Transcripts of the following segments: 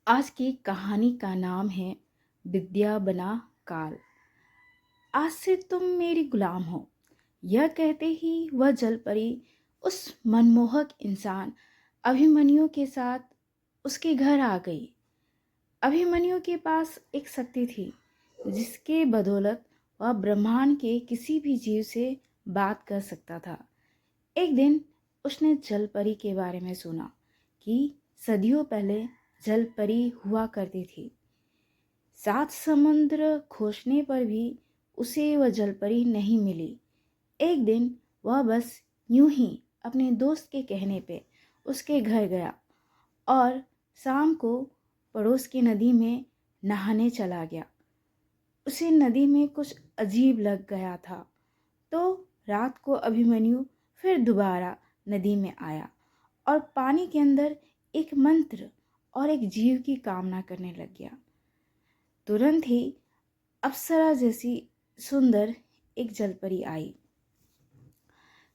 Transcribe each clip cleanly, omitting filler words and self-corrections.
आज की कहानी का नाम है विद्या बना काल। आज से तुम मेरी गुलाम हो। यह कहते ही वह जलपरी उस मनमोहक इंसान अभिमन्यु के साथ उसके घर आ गई। अभिमन्यु के पास एक शक्ति थी जिसके बदौलत वह ब्रह्मांड के किसी भी जीव से बात कर सकता था। एक दिन उसने जलपरी के बारे में सुना कि सदियों पहले जलपरी हुआ करती थी। 7 समुद्र खोजने पर भी उसे वह जलपरी नहीं मिली। एक दिन वह बस यूं ही अपने दोस्त के कहने पे उसके घर गया और शाम को पड़ोस की नदी में नहाने चला गया। उसे नदी में कुछ अजीब लग गया था, तो रात को अभिमन्यु फिर दोबारा नदी में आया और पानी के अंदर एक मंत्र और एक जीव की कामना करने लग गया। तुरंत ही अप्सरा जैसी सुंदर एक जलपरी आई।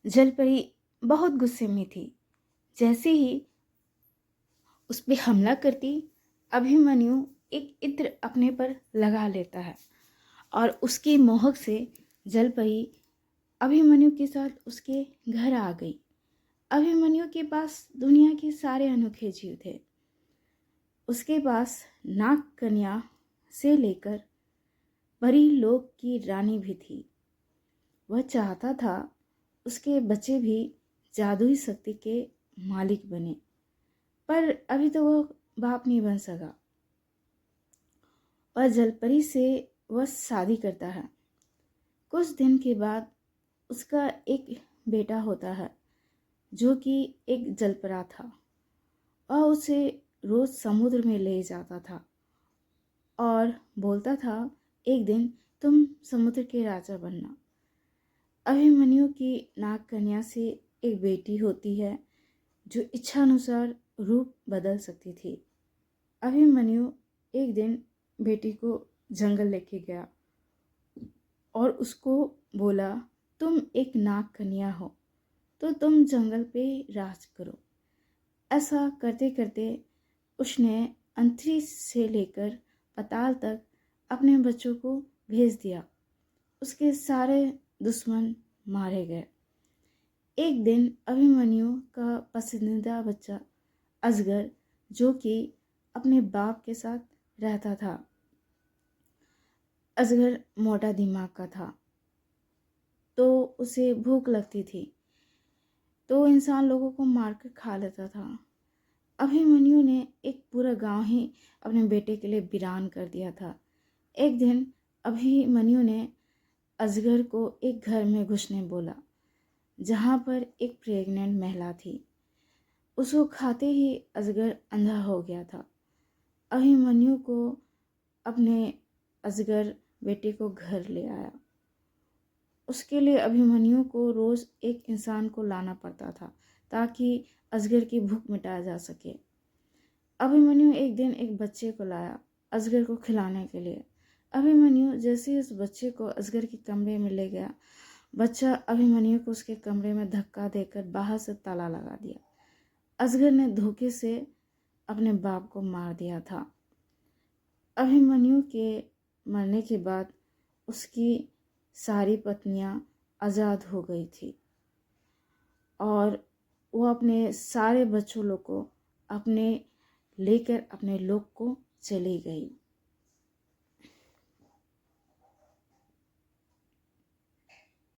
जलपरी बहुत गुस्से में थी। जैसे ही उस पर हमला करती, अभिमन्यु एक इत्र अपने पर लगा लेता है और उसकी मोहक से जलपरी अभिमन्यु के साथ उसके घर आ गई। अभिमन्यु के पास दुनिया के सारे अनोखे जीव थे। उसके पास नाग कन्या से लेकर परी लोक की रानी भी थी। वह चाहता था उसके बच्चे भी जादुई शक्ति के मालिक बने, पर अभी तो वह बाप नहीं बन सका। और जलपरी से वह शादी करता है। कुछ दिन के बाद उसका एक बेटा होता है जो कि एक जलपरा था और उसे रोज समुद्र में ले जाता था और बोलता था, एक दिन तुम समुद्र के राजा बनना। अभिमन्यु की नाग कन्या से एक बेटी होती है जो इच्छानुसार रूप बदल सकती थी। अभिमन्यु एक दिन बेटी को जंगल लेके गया और उसको बोला, तुम एक नाग कन्या हो तो तुम जंगल पे राज करो। ऐसा करते करते उसने अंतरिक्ष से लेकर पाताल तक अपने बच्चों को भेज दिया। उसके सारे दुश्मन मारे गए। एक दिन अभिमन्यु का पसंदीदा बच्चा अजगर, जो कि अपने बाप के साथ रहता था, अजगर मोटा दिमाग का था, तो उसे भूख लगती थी तो इंसान लोगों को मारकर खा लेता था। अभिमन्यु ने एक पूरा गांव ही अपने बेटे के लिए वीरान कर दिया था। एक दिन अभिमन्यु ने अजगर को एक घर में घुसने बोला जहाँ पर एक प्रेग्नेंट महिला थी। उसको खाते ही अजगर अंधा हो गया था। अभिमन्यु को अपने अजगर बेटे को घर ले आया। उसके लिए अभिमन्यु को रोज एक इंसान को लाना पड़ता था ताकि अजगर की भूख मिटाया जा सके। अभिमन्यु एक दिन एक बच्चे को लाया अजगर को खिलाने के लिए। अभिमन्यु जैसे ही उस बच्चे को अजगर के कमरे में ले गया, बच्चा अभिमन्यु को उसके कमरे में धक्का देकर बाहर से ताला लगा दिया। अजगर ने धोखे से अपने बाप को मार दिया था। अभिमन्यु के मरने के बाद उसकी सारी पत्नियां आज़ाद हो गई थी और वो अपने सारे बच्चों लोग को अपने लेकर अपने लोक को चली गई।